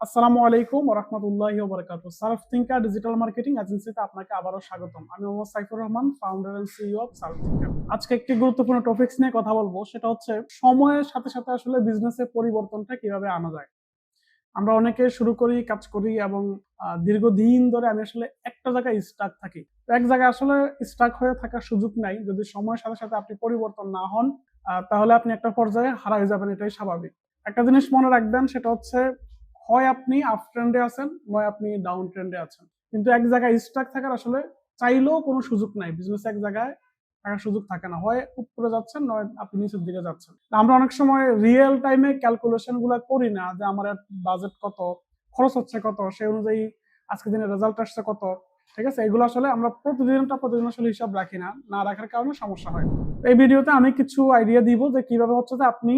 আসসালামু আলাইকুম ওয়া রাহমাতুল্লাহি ওয়া বারাকাতুহু। সার্ফ থিংকার ডিজিটাল মার্কেটিং এজেন্সিতে আপনাকে আবারও স্বাগতম। আমি Mohammad Saifur Rahman, founder and CEO of Surf Thinker. আজকে একটি গুরুত্বপূর্ণ টপিকস নিয়ে কথা বলবো, সেটা হচ্ছে সময়ের সাথে সাথে আসলে বিজনেসের পরিবর্তনটা কিভাবে আনা যায়। আমরা অনেকে শুরু করি, কাজ করি এবং দীর্ঘদিন ধরে আমি আসলে একটা জায়গায় স্টাক থাকি। তো এক জায়গায় আসলে স্টাক হয়ে থাকার সুযোগ নাই। যদি সময়ের সাথে সাথে আপনি পরিবর্তন না হন, তাহলে আপনি একটা পর্যায়ে হারায় যাবেন, এটাই স্বাভাবিক। একটা জিনিস মনে রাখবেন, সেটা হচ্ছে হয় আপনি আপ ট্রেন্ডে আছেন, নয় আপনি ডাউন ট্রেন্ডে আছেন। কিন্তু এক জায়গায় স্টাক থাকার আসলে চাইলেও কোনো সুযোগ নাই। বিজনেস এক জায়গায় থাকার সুযোগ থাকে না, হয় উপরে যাচ্ছেন নয় আপনি নিচের দিকে যাচ্ছেন। আমরা অনেক সময় রিয়েল টাইমে ক্যালকুলেশন গুলা করি না, যে আমার বাজেট কত, খরচ হচ্ছে কত, সেই অনুযায়ী আজকের দিনে রেজাল্ট আসছে কত। ঠিক আছে, এগুলো আসলে আমরা প্রতিদিন আসলে হিসাব রাখি না, না রাখার কারণে সমস্যা হয়। এই ভিডিওতে আমি কিছু আইডিয়া দিব যে কিভাবে হচ্ছে যে আপনি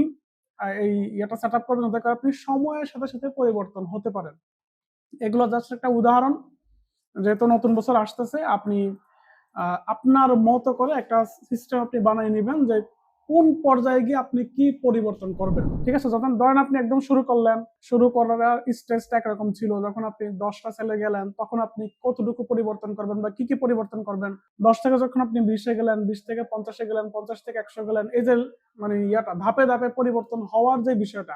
এই ইয়েটা সেট আপ করবেন, যাতে করে আপনি সময়ের সাথে সাথে পরিবর্তন হতে পারেন। এগুলো জাস্ট একটা উদাহরণ। যেহেতু নতুন বছর আসতেছে, আপনি আপনার মতো করে একটা সিস্টেম আপনি বানিয়ে নেবেন, যে কোন পর্যায়ে গিয়ে আপনি কি পরিবর্তন করবেন। ঠিক আছে, যখন ধরেন আপনি একদম শুরু করলেন, শুরু করার স্টেজটা একরকম ছিল, যখন আপনি 10টা সেলে গেলেন তখন আপনি কতটুকু পরিবর্তন করবেন বা কি কি পরিবর্তন করবেন। 10 থেকে যখন আপনি 20-এ গেলেন, 20 থেকে 50-এ গেলেন, 50 থেকে 100 গেলেন, এই যে মানে ইয়াটা ধাপে ধাপে পরিবর্তন হওয়ার যে বিষয়টা,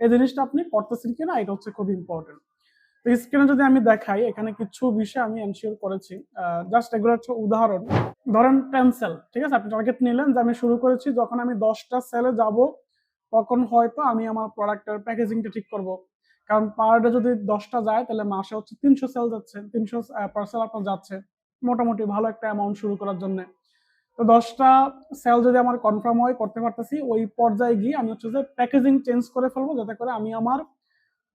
এই জিনিসটা আপনি করতেছেন কিনা, এটা হচ্ছে খুব ইম্পর্টেন্ট। স্ক্রিনে যদি আমি দেখাই, এখানে কিছু বিষয় আমি এনশিওর করেছি। জাস্ট এগুলো হচ্ছে উদাহরণ। ধরেন 10 সেল, ঠিক আছে, আপনি টার্গেট নিলেন যে আমি শুরু করেছি, যখন আমি 10টা সেলে যাব তখন হয়তো আমি আমার প্রোডাক্টের প্যাকেজিংটা ঠিক করব। কারণ পার ডে যদি 10টা যায়, তাহলে মাসে হচ্ছে 300 সেল যাচ্ছে, 300 পার্সেল আপনার যাচ্ছে, মোটামুটি ভালো একটা অ্যামাউন্ট শুরু করার জন্য। তো 10টা সেল যদি আমার কনফার্ম হয়, করতে পারতেছি, ওই পর্যায়ে গিয়ে আমি হচ্ছে যে প্যাকেজিং চেঞ্জ করে ফেলবো, যাতে করে আমি আমার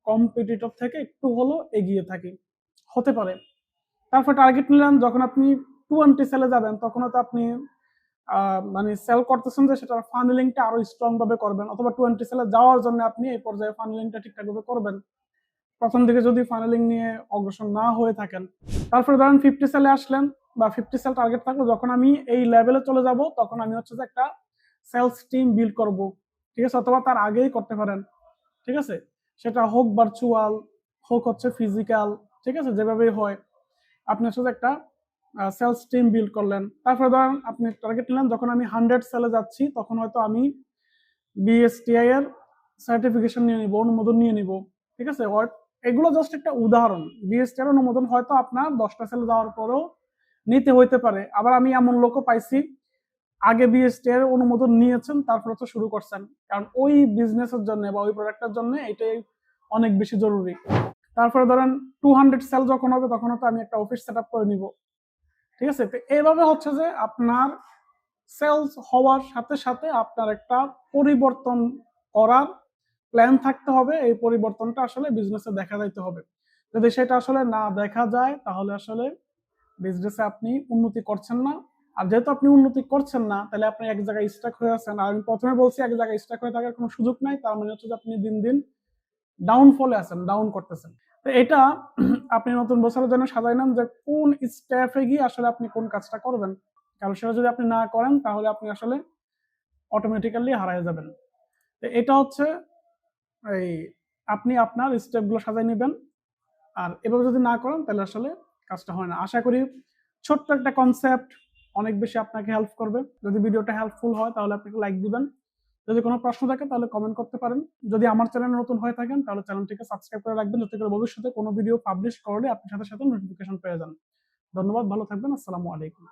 কম্পিটিটর থেকে একটু হলো এগিয়ে থাকি, হতে পারে। তারপর টার্গেট নিলেন, যখন আপনি 20 সেলে যাবেন তখন হয়তো আপনি মানে সেল করতেছেন যে সেটার ফানেলিংটা আরো স্ট্রং ভাবে করবেন, অথবা 20 সেলে যাওয়ার জন্য আপনি এই পর্যায়ে ফানেলিংটা ঠিকঠাক ভাবে করবেন, প্রথম দিকে যদি ফানেলিং নিয়ে অগ্রসর না হয়ে থাকেন। তারপরে ধরেন 50 সেলে আসলেন, বা 50 সেল টার্গেট থাকলো, যখন আমি এই লেভেলে চলে যাব তখন আমি হচ্ছে যে একটা সেলস টিম বিল্ড করব। ঠিক আছে, অথবা তার আগেই করতে পারেন। ঠিক আছে, সেটা হোক ভার্চুয়াল, হোক হচ্ছে ফিজিক্যাল, ঠিক আছে, যেভাবেই হয় আপনি হচ্ছে একটা সেলস টিম বিল্ড করলেন। তারপরে ধরেন আপনি টার্গেট নিলেন, যখন আমি 100 সেলে যাচ্ছি তখন হয়তো আমি বিএসটিআই এর সার্টিফিকেশন নিয়ে নিব, অনুমোদন নিয়ে নিব। ঠিক আছে, এগুলো জাস্ট একটা উদাহরণ। বিএসটিআই এর অনুমোদন হয়তো আপনার 10টা সেলে যাওয়ার পরেও নিতে হইতে পারে। আবার আমি এমন লোকও পাইছি, আগে বিএসটিআই এর অনুমোদন নিয়েছেন, তারপরে তো শুরু করছেন, কারণ ওই বিজনেসের জন্য বা ওই প্রোডাক্টের জন্য এটাই অনেক বেশি জরুরি। তারপরে ধরেন 200 সেল যখন হবে তখন তো আমি একটা অফিস সেট আপ করে নিব। ঠিক আছে, তো এইভাবে হচ্ছে যে আপনার সেলস হওয়ার সাথে সাথে আপনার একটা পরিবর্তন করার প্ল্যান থাকতে হবে। এই পরিবর্তনটা আসলে বিজনেসে দেখা যাইতে হবে। যদি সেটা আসলে না দেখা যায়, তাহলে আসলে বিজনেসে আপনি উন্নতি করছেন না। আর যেহেতু আপনি উন্নতি করছেন না, তাহলে আপনি এক জায়গায় স্টাক হয়ে আছেন। আর আমি প্রথমে বলছি, এক জায়গায় স্টাক হয়ে থাকার কোনো সুযোগ নাই, তার মানে হচ্ছে যে আপনি দিন দিন ডাউনফলে আছেন, ডাউন করতেছেন। তো এটা আপনি নতুন বছরের জন্য সাজাই নেন, যে কোন স্টেপে গিয়ে আসলে আপনি কোন কাজটা করবেন। কারণ সেটা যদি আপনি না করেন, তাহলে আপনি আসলে অটোমেটিক্যালি হারিয়ে যাবেন। তো এটা হচ্ছে এই আপনি আপনার স্টেপগুলো সাজাই নেবেন। আর এভাবে যদি না করেন, তাহলে আসলে কাজটা হয় না। আশা করি ছোট্ট একটা কনসেপ্ট অনেক বেশি আপনাকে হেল্প করবে। যদি ভিডিওটা হেল্পফুল হয়, তাহলে আপনি লাইক দিবেন। যদি কোনো প্রশ্ন থাকে তাহলে কমেন্ট করতে পারেন। যদি আমার চ্যানেলে নতুন হয়ে থাকেন, তাহলে চ্যানেলটিকে সাবস্ক্রাইব করে রাখবেন, যাতে করে ভবিষ্যতে কোনো ভিডিও পাবলিশ করলে আপনি সাথে সাথে নোটিফিকেশন পেয়ে যান। ধন্যবাদ, ভালো থাকবেন। আসসালামু আলাইকুম।